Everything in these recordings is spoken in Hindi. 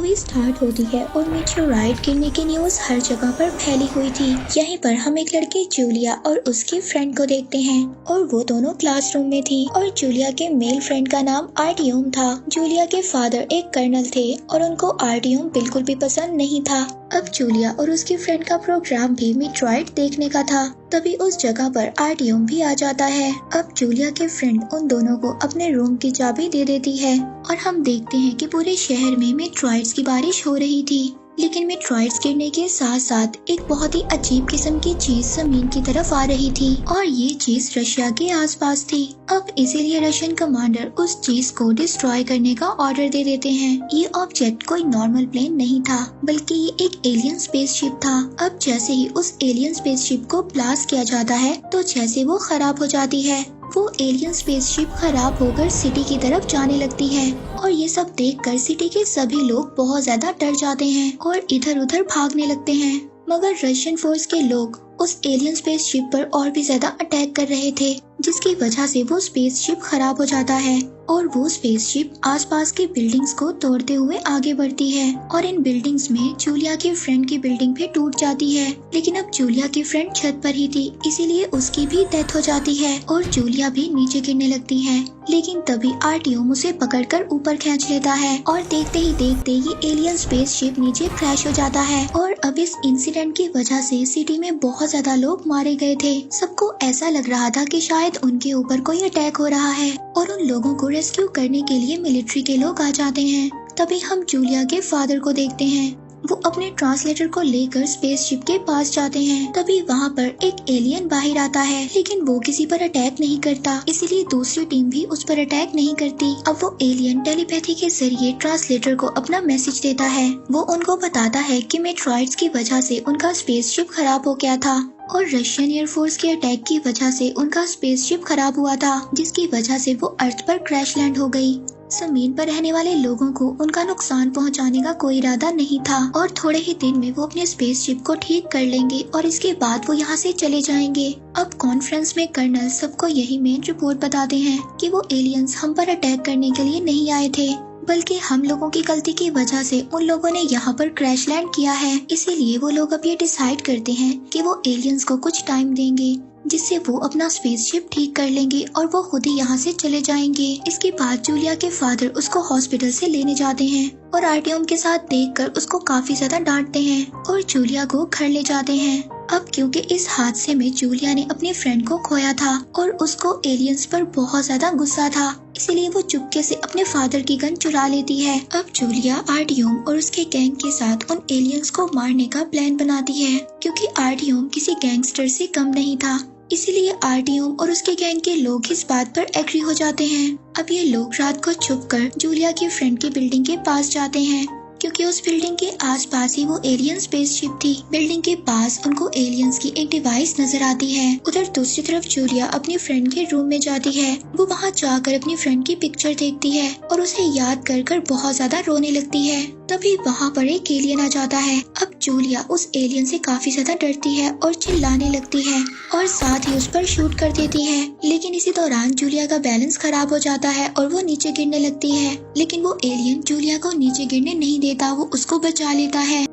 मूवी स्टार्ट होती है और मेटेओराइट गिरने की न्यूज हर जगह पर फैली हुई थी। यहीं पर हम एक लड़की जूलिया और उसकी फ्रेंड को देखते हैं और वो दोनों क्लासरूम में थी और जूलिया के मेल फ्रेंड का नाम आर्टियम था। जूलिया के फादर एक कर्नल थे और उनको आर्टियम बिल्कुल भी पसंद नहीं था। अब जूलिया और उसकी फ्रेंड का प्रोग्राम भी मेटेओराइट देखने का था। तभी उस जगह पर आर्टियम भी आ जाता है। अब जूलिया के फ्रेंड उन दोनों को अपने रूम की चाबी दे देती है और हम देखते हैं कि पूरे शहर में मेटेओराइट्स की बारिश हो रही थी। लेकिन मेटेओराइट्स गिरने के साथ साथ एक बहुत ही अजीब किस्म की चीज जमीन की तरफ आ रही थी और ये चीज रशिया के आसपास थी। अब इसीलिए रशियन कमांडर उस चीज को डिस्ट्रॉय करने का ऑर्डर दे देते हैं। ये ऑब्जेक्ट कोई नॉर्मल प्लेन नहीं था बल्कि ये एक एलियन स्पेसशिप था। अब जैसे ही उस एलियन स्पेसशिप को ब्लास्ट किया जाता है तो जैसे वो खराब हो जाती है, वो एलियन स्पेसशिप खराब होकर सिटी की तरफ जाने लगती है और ये सब देखकर सिटी के सभी लोग बहुत ज्यादा डर जाते हैं और इधर उधर भागने लगते हैं। मगर रशियन फोर्स के लोग उस एलियन स्पेसशिप पर और भी ज्यादा अटैक कर रहे थे, जिसकी वजह से वो स्पेसशिप खराब हो जाता है और वो स्पेसशिप आसपास की बिल्डिंग्स को तोड़ते हुए आगे बढ़ती है और इन बिल्डिंग्स में जूलिया की फ्रेंड की बिल्डिंग भी टूट जाती है। लेकिन अब जूलिया की फ्रेंड छत पर ही थी, इसीलिए उसकी भी डेथ हो जाती है और जूलिया भी नीचे गिरने लगती है। लेकिन तभी आर्टियम उसे पकड़कर ऊपर खींच लेता है और देखते ही देखते ये एलियन स्पेसशिप नीचे क्रैश हो जाता है। और अब इस इंसिडेंट की वजह से सिटी में बहुत ज्यादा लोग मारे गए थे। सबको ऐसा लग रहा था कि शायद उनके ऊपर कोई अटैक हो रहा है और उन लोगों को रेस्क्यू करने के लिए मिलिट्री के लोग आ जाते हैं। तभी हम जूलिया के फादर को देखते हैं। वो अपने ट्रांसलेटर को लेकर स्पेसशिप के पास जाते हैं। तभी वहाँ पर एक एलियन बाहर आता है, लेकिन वो किसी पर अटैक नहीं करता, इसीलिए दूसरी टीम भी उस पर अटैक नहीं करती। अब वो एलियन टेलीपैथी के जरिए ट्रांसलेटर को अपना मैसेज देता है। वो उनको बताता है कि मेटेओराइट्स की वजह से उनका स्पेसशिप खराब हो गया था और रशियन एयरफोर्स के अटैक की वजह से उनका स्पेसशिप खराब हुआ था, जिसकी वजह से वो अर्थ पर क्रैश लैंड हो गई। जमीन पर रहने वाले लोगों को उनका नुकसान पहुंचाने का कोई इरादा नहीं था और थोड़े ही दिन में वो अपने स्पेसशिप को ठीक कर लेंगे और इसके बाद वो यहाँ से चले जाएंगे। अब कॉन्फ्रेंस में कर्नल सबको यही मेन रिपोर्ट बताते हैं कि वो एलियंस हम पर अटैक करने के लिए नहीं आए थे, बल्कि हम लोगों की गलती की वजह से उन लोगों ने यहाँ पर क्रैश लैंड किया है। इसीलिए वो लोग अब ये डिसाइड करते हैं कि वो एलियंस को कुछ टाइम देंगे, जिससे वो अपना स्पेसशिप ठीक कर लेंगे और वो खुद ही यहाँ से चले जाएंगे। इसके बाद जूलिया के फादर उसको हॉस्पिटल से लेने जाते हैं और आर्टियम के साथ देखकर उसको काफी ज्यादा डांटते हैं और जूलिया को घर ले जाते हैं। अब क्योंकि इस हादसे में जूलिया ने अपनी फ्रेंड को खोया था और उसको एलियंस पर बहुत ज्यादा गुस्सा था, इसीलिए वो चुपके से अपने फादर की गन चुरा लेती है। अब जूलिया आर्टियम और उसके गैंग के साथ उन एलियंस को मारने का प्लान बनाती है, क्योंकि आर्टियम किसी गैंगस्टर से कम नहीं था। इसीलिए आर्टियम और उसके गैंग के लोग इस बात पर एग्री हो जाते हैं। अब ये लोग रात को छुपकर जूलिया की फ्रेंड की बिल्डिंग के पास जाते हैं, क्योंकि उस बिल्डिंग के आसपास ही वो एलियन स्पेसशिप थी। बिल्डिंग के पास उनको एलियंस की एक डिवाइस नजर आती है। उधर दूसरी तरफ जूलिया अपनी फ्रेंड के रूम में जाती है। वो वहाँ जाकर अपनी फ्रेंड की पिक्चर देखती है और उसे याद कर कर बहुत ज्यादा रोने लगती है। तभी वहाँ पर एक एलियन आ जाता है। अब जूलिया उस एलियन से काफी ज्यादा डरती है और चिल्लाने लगती है और साथ ही उस पर शूट कर देती है। लेकिन इसी दौरान जूलिया का बैलेंस खराब हो जाता है और वो नीचे गिरने लगती है। लेकिन वो एलियन जूलिया को नीचे गिरने नहीं देता, वो उसको बचा लेता है।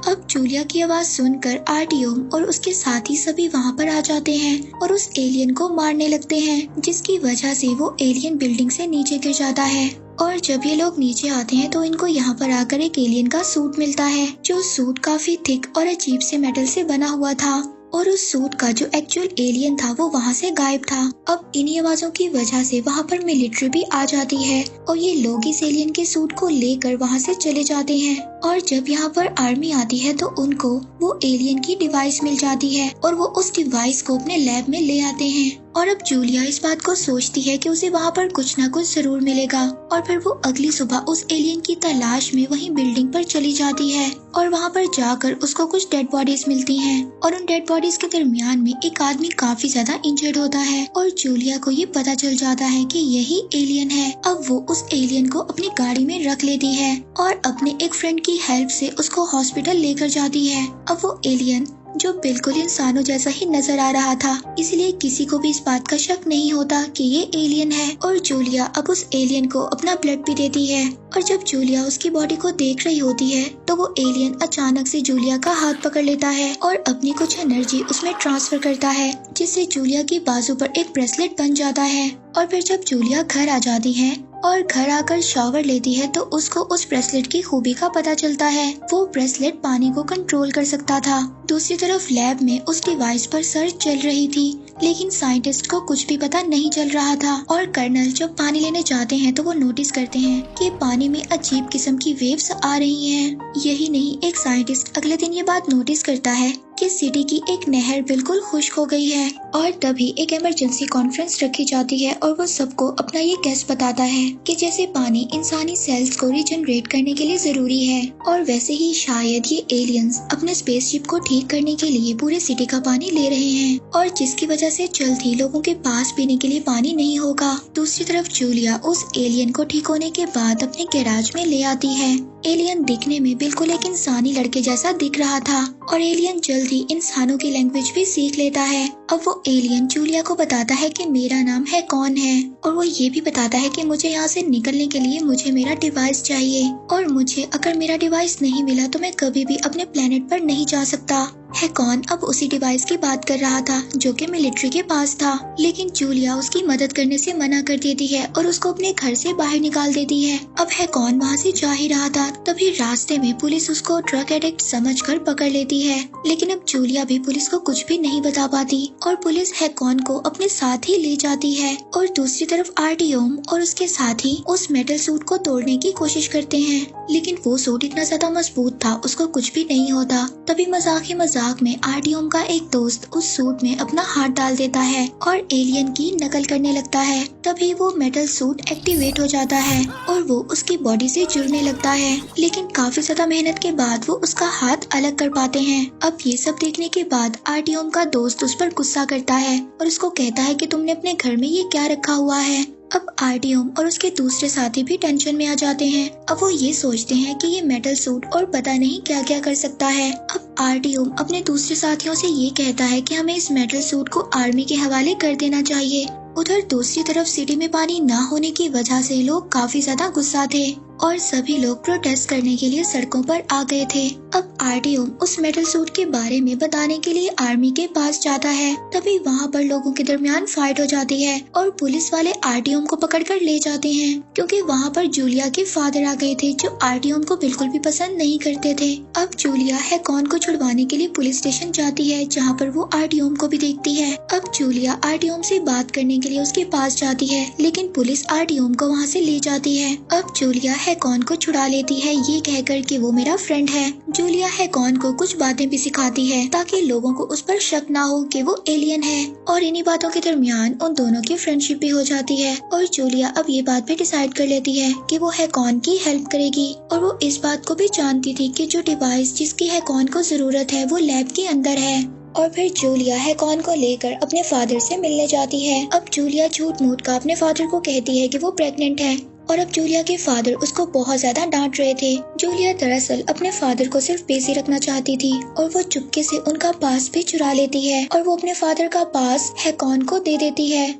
अब जूलिया की आवाज सुनकर आर्टियम और उसके साथी सभी वहाँ पर आ जाते हैं और उस एलियन को मारने लगते हैं, जिसकी वजह से वो एलियन बिल्डिंग से नीचे गिर जाता है। और जब ये लोग नीचे आते हैं तो इनको यहाँ पर आकर एक एलियन का सूट मिलता है, जो सूट काफी थिक और अजीब से मेटल से बना हुआ था और उस सूट का जो एक्चुअल एलियन था वो वहाँ से गायब था। अब इन्हीं आवाजों की वजह से वहाँ पर मिलिट्री भी आ जाती है और ये लोग इस एलियन के सूट को लेकर वहाँ से चले जाते हैं। और जब यहाँ पर आर्मी आती है तो उनको वो एलियन की डिवाइस मिल जाती है और वो उस डिवाइस को अपने लैब में ले आते हैं। और अब जूलिया इस बात को सोचती है कि उसे वहाँ पर कुछ ना कुछ जरूर मिलेगा और फिर वो अगली सुबह उस एलियन की तलाश में वहीं बिल्डिंग पर चली जाती है और वहाँ पर जाकर उसको कुछ डेड बॉडीज मिलती हैं और उन डेड बॉडीज के दरमियान में एक आदमी काफी ज्यादा इंजर्ड होता है और जूलिया को ये पता चल जाता है कि यही एलियन है। अब वो उस एलियन को अपनी गाड़ी में रख लेती है और अपने एक फ्रेंड की हेल्प से उसको हॉस्पिटल लेकर जाती है। अब वो एलियन जो बिल्कुल इंसानों जैसा ही नजर आ रहा था, इसलिए किसी को भी इस बात का शक नहीं होता कि ये एलियन है। और जूलिया अब उस एलियन को अपना ब्लड भी देती है और जब जूलिया उसकी बॉडी को देख रही होती है तो वो एलियन अचानक से जूलिया का हाथ पकड़ लेता है और अपनी कुछ एनर्जी उसमें ट्रांसफर करता है, जिससे जूलिया की बाजू पर एक ब्रेसलेट बन जाता है। और फिर जब जूलिया घर आ जाती है और घर आकर शावर लेती है तो उसको उस ब्रेसलेट की खूबी का पता चलता है। वो ब्रेसलेट पानी को कंट्रोल कर सकता था। दूसरी तरफ लैब में उस डिवाइस पर सर्च चल रही थी, लेकिन साइंटिस्ट को कुछ भी पता नहीं चल रहा था। और कर्नल जब पानी लेने जाते हैं तो वो नोटिस करते हैं कि पानी में अजीब किस्म की वेव्स आ रही हैं। यही नहीं, एक साइंटिस्ट अगले दिन ये बात नोटिस करता है कि सिटी की एक नहर बिल्कुल खुश्क हो गई है। और तभी एक इमरजेंसी कॉन्फ्रेंस रखी जाती है और वो सबको अपना ये गेस बताता है कि जैसे पानी इंसानी सेल्स को रिजनरेट करने के लिए जरूरी है, और वैसे ही शायद ये एलियंस अपने स्पेसशिप को ठीक करने के लिए पूरे सिटी का पानी ले रहे हैं, और जिसकी वजह से जल्द ही लोगों के पास पीने के लिए पानी नहीं होगा। दूसरी तरफ जूलिया उस एलियन को ठीक होने के बाद अपने गैराज में ले आती है। एलियन दिखने में बिल्कुल एक इंसानी लड़के जैसा दिख रहा था और एलियन जल्द ही इंसानों की लैंग्वेज भी सीख लेता है। अब वो एलियन जूलिया को बताता है कि मेरा नाम है कौन है, और वो ये भी बताता है कि मुझे यहाँ से निकलने के लिए मुझे मेरा डिवाइस चाहिए, और मुझे अगर मेरा डिवाइस नहीं मिला तो मैं कभी भी अपने प्लेनेट पर नहीं जा सकता। है कौन अब उसी डिवाइस की बात कर रहा था जो कि मिलिट्री के पास था, लेकिन जूलिया उसकी मदद करने से मना कर देती है और उसको अपने घर से बाहर निकाल देती है। अब है कौन वहाँ से जा ही रहा था, तभी रास्ते में पुलिस उसको ड्रग एडिक्ट समझकर पकड़ लेती है, लेकिन अब जूलिया भी पुलिस को कुछ भी नहीं बता पाती और पुलिस है कौन को अपने साथ ही ले जाती है। और दूसरी तरफ आर्टियोम और उसके साथी उस मेटल सूट को तोड़ने की कोशिश करते हैं, लेकिन वो सूट इतना ज्यादा मजबूत था उसको कुछ भी नहीं होता। तभी मजाक ही मजाक में आर्टियोम का एक दोस्त उस सूट में अपना हाथ डाल देता है और एलियन की नकल करने लगता है। तभी वो मेटल सूट एक्टिवेट हो जाता है और वो उसकी बॉडी से जुड़ने लगता है, लेकिन काफी ज्यादा मेहनत के बाद वो उसका हाथ अलग कर पाते हैं। अब ये सब देखने के बाद आर्टियोम का दोस्त उस पर गुस्सा करता है और उसको कहता है कि तुमने अपने घर में ये क्या रखा हुआ है। अब आर्टियोम और उसके दूसरे साथी भी टेंशन में आ जाते हैं। अब वो ये सोचते हैं कि ये मेटल सूट और पता नहीं क्या क्या कर सकता है। अब आर्टियोम अपने दूसरे साथियों से ये कहता है कि हमें इस मेटल सूट को आर्मी के हवाले कर देना चाहिए। उधर दूसरी तरफ सिटी में पानी ना होने की वजह से लोग काफी ज्यादा गुस्सा थे और सभी लोग प्रोटेस्ट करने के लिए सड़कों पर आ गए थे। अब आर्टियोम उस मेटल सूट के बारे में बताने के लिए आर्मी के पास जाता है। तभी वहाँ पर लोगों के दरमियान फाइट हो जाती है और पुलिस वाले आर्टियोम को पकड़कर ले जाते हैं, क्योंकि वहाँ पर जूलिया के फादर आ गए थे जो आर्टियोम को बिल्कुल भी पसंद नहीं करते थे। अब जूलिया है कौन को छुड़वाने के लिए पुलिस स्टेशन जाती है, जहाँ पर वो आर्टियोम को भी देखती है। अब जूलिया आर्टियोम से बात करने के लिए उसके पास जाती है, लेकिन पुलिस आर्टियोम को वहाँ से ले जाती है। अब जूलिया है कौन को छुड़ा लेती है ये कहकर कि वो मेरा फ्रेंड है। जूलिया है कौन को कुछ बातें भी सिखाती है ताकि लोगों को उस पर शक ना हो कि वो एलियन है, और इन्हीं बातों के दरमियान उन दोनों की फ्रेंडशिप भी हो जाती है। और जूलिया अब ये बात भी डिसाइड कर लेती है कि वो है कौन की हेल्प करेगी, और वो इस बात को भी जानती थी कि जो डिवाइस जिसकी है कौन को जरूरत है वो लैब के अंदर है। और फिर जूलिया है कौन को लेकर अपने फादर से मिलने जाती है। अब जूलिया झूठ मूठ का अपने फादर को कहती है कि वो प्रेग्नेंट है, और अब जूलिया के फादर उसको बहुत ज्यादा डांट रहे थे। जूलिया दरअसल अपने फादर को सिर्फ बिजी रखना चाहती थी और वो चुपके से उनका पास भी चुरा लेती है और वो अपने फादर का पास है कौन को दे देती है।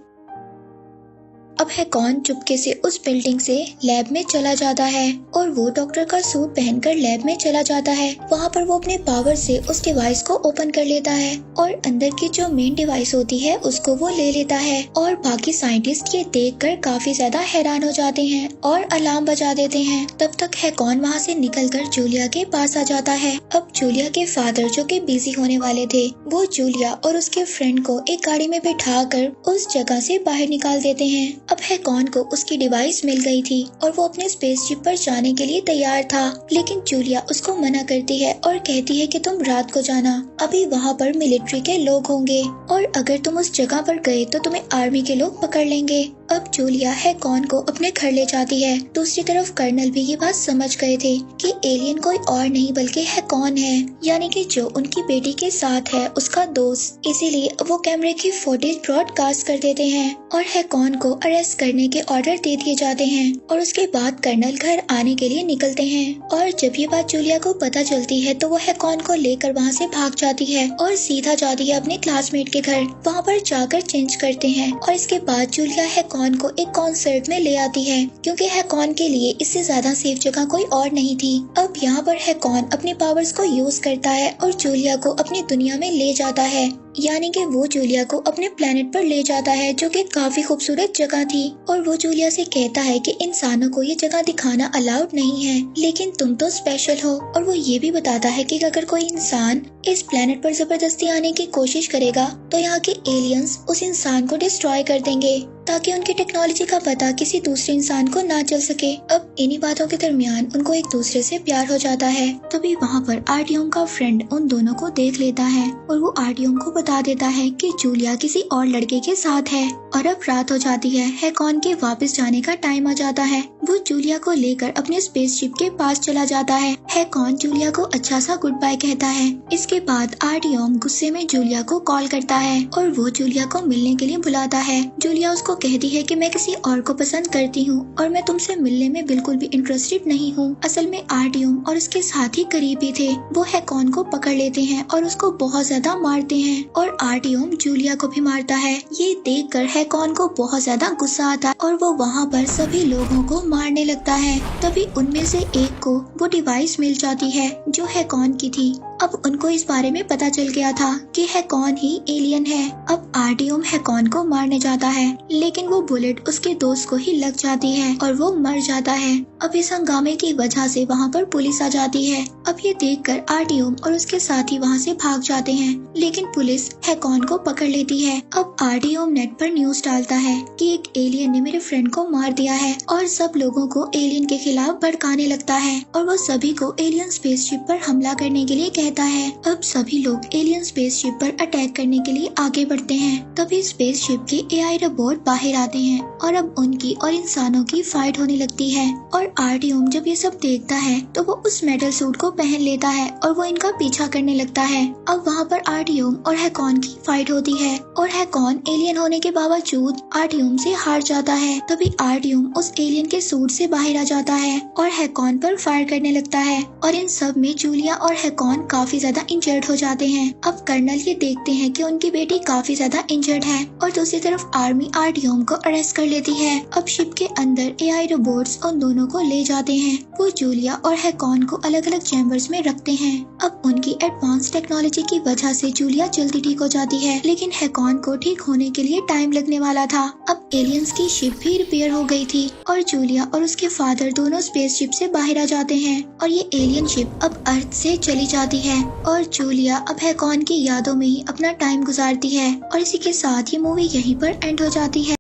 अब है कौन चुपके से उस बिल्डिंग से लैब में चला जाता है और वो डॉक्टर का सूट पहनकर लैब में चला जाता है। वहाँ पर वो अपने पावर से उस डिवाइस को ओपन कर लेता है और अंदर की जो मेन डिवाइस होती है उसको वो ले लेता है, और बाकी साइंटिस्ट ये देखकर काफी ज्यादा हैरान हो जाते हैं और अलार्म बजा देते हैं। तब तक है कौन वहाँ से निकलकर जूलिया के पास आ जाता है। अब जूलिया के फादर जो कि बिजी होने वाले थे वो जूलिया और उसके फ्रेंड को एक गाड़ी में बिठाकर उस जगह से बाहर निकाल देते हैं। अब है कौन को उसकी डिवाइस मिल गई थी और वो अपने स्पेसशिप पर जाने के लिए तैयार था, लेकिन जूलिया उसको मना करती है और कहती है कि तुम रात को जाना, अभी वहाँ पर मिलिट्री के लोग होंगे और अगर तुम उस जगह पर गए तो तुम्हें आर्मी के लोग पकड़ लेंगे। अब जूलिया हैकॉन को अपने घर ले जाती है। दूसरी तरफ कर्नल भी ये बात समझ गए थे कि एलियन कोई और नहीं बल्कि हैकॉन है, यानी कि जो उनकी बेटी के साथ है उसका दोस्त। इसीलिए वो कैमरे की फुटेज ब्रॉडकास्ट कर देते हैं और हैकॉन को अरेस्ट करने के ऑर्डर दे दिए जाते हैं। और उसके बाद कर्नल घर आने के लिए निकलते हैं और जब ये बात जूलिया को पता चलती है तो वो हैकॉन को लेकर वहाँ से भाग जाती है और सीधा जाती है अपने क्लासमेट के घर। वहाँ पर जाकर चेंज करते हैं और इसके बाद जूलिया हैकॉन को एक कॉन्सर्ट में ले आती है, क्योंकि हैकॉन के लिए इससे ज्यादा सेफ जगह कोई और नहीं थी। अब यहाँ पर हैकॉन अपने पावर्स को यूज करता है और जूलिया को अपनी दुनिया में ले जाता है, यानी कि वो जूलिया को अपने प्लेनेट पर ले जाता है जो कि काफी खूबसूरत जगह थी। और वो जूलिया से कहता है कि इंसानों को ये जगह दिखाना अलाउड नहीं है, लेकिन तुम तो स्पेशल हो। और वो ये भी बताता है कि अगर कोई इंसान इस प्लेनेट पर जबरदस्ती आने की कोशिश करेगा तो यहाँ के एलियंस उस इंसान को डिस्ट्रॉय कर देंगे ताकि उनकी टेक्नोलॉजी का पता किसी दूसरे इंसान को ना चल सके। अब इन्हीं बातों के दरमियान उनको एक दूसरे से प्यार हो जाता है। तभी वहाँ पर आर्टियम का फ्रेंड उन दोनों को देख लेता है और वो आर्टियम को बता देता है कि जूलिया किसी और लड़के के साथ है। और अब रात हो जाती है, हैकॉन के वापस जाने का टाइम आ जाता है। वो जूलिया को लेकर अपने स्पेसशिप के पास चला जाता है। हैकॉन जूलिया को अच्छा सा गुड बाय कहता है। इसके बाद आर्टियम गुस्से में जूलिया को कॉल करता है और वो जूलिया को मिलने के लिए बुलाता है। जूलिया उसको कहती है कि मैं किसी और को पसंद करती हूँ और मैं तुमसे मिलने में बिल्कुल भी इंटरेस्टेड नहीं हूँ। असल में आर्टियम और उसके साथी करीबी थे। वो हैकॉन को पकड़ लेते हैं और उसको बहुत ज्यादा मारते हैं और आर्टियम जूलिया को भी मारता है। ये देखकर हैकॉन को बहुत ज्यादा गुस्सा आता है और वो वहाँ पर सभी लोगों को मारने लगता है। तभी उनमें से एक को वो डिवाइस मिल जाती है जो हैकॉन की थी। अब उनको इस बारे में पता चल गया था कि हैकॉन ही एलियन है। अब आर्टियम हैकॉन को मारने जाता है, लेकिन वो बुलेट उसके दोस्त को ही लग जाती है और वो मर जाता है। अब इस हंगामे की वजह से वहाँ पर पुलिस आ जाती है। अब ये देखकर आर्टियम और उसके साथी वहाँ से भाग जाते हैं, लेकिन पुलिस हैकॉन को पकड़ लेती है। अब आर्टियम नेट पर न्यूज डालता है कि एक एलियन ने मेरे फ्रेंड को मार दिया है और सब लोगों को एलियन के खिलाफ भड़काने लगता है और वो सभी को एलियन स्पेसशिप पर हमला करने के लिए कहता है। अब सभी लोग एलियन स्पेसशिप पर अटैक करने के लिए आगे बढ़ते हैं। तभी स्पेसशिप के एआई रोबोट बाहर आते हैं और अब उनकी और इंसानों की फाइट होने लगती है। और आर्टियम जब ये सब देखता है तो वो उस मेटल सूट को पहन लेता है और वो इनका पीछा करने लगता है। अब वहाँ पर आर्टियम और हैकॉन की फाइट होती है और हैकॉन एलियन होने के बावजूद आर्टियम से हार जाता है। तभी आर्टियम उस एलियन के सूट से बाहर आ जाता है और हैकॉन पर फायर करने लगता है और इन सब में जूलिया और हैकॉन काफी ज्यादा इंजर्ड हो जाते हैं। अब कर्नल ये देखते हैं कि उनकी बेटी काफी ज्यादा इंजर्ड है और दूसरी तरफ आर्मी आर्टियम को अरेस्ट कर लेती है। अब शिप के अंदर एआई रोबोट्स उन दोनों को ले जाते हैं। वो जूलिया और हैकॉन को अलग अलग चैम्बर्स में रखते हैं। अब उनकी एडवांस टेक्नोलॉजी की वजह से जूलिया जल्दी ठीक हो जाती है, लेकिन हैकॉन को ठीक होने के लिए टाइम लगने वाला था। अब एलियंस की शिप भी रिपेयर हो गई थी और जूलिया और उसके फादर दोनों स्पेसशिप से बाहर आ जाते हैं और ये एलियन शिप अब अर्थ से चली जाती है और जूलिया अब हैकॉन की यादों में ही अपना टाइम गुजारती है। और इसी के साथ ये मूवी यहीं पर एंड हो जाती है।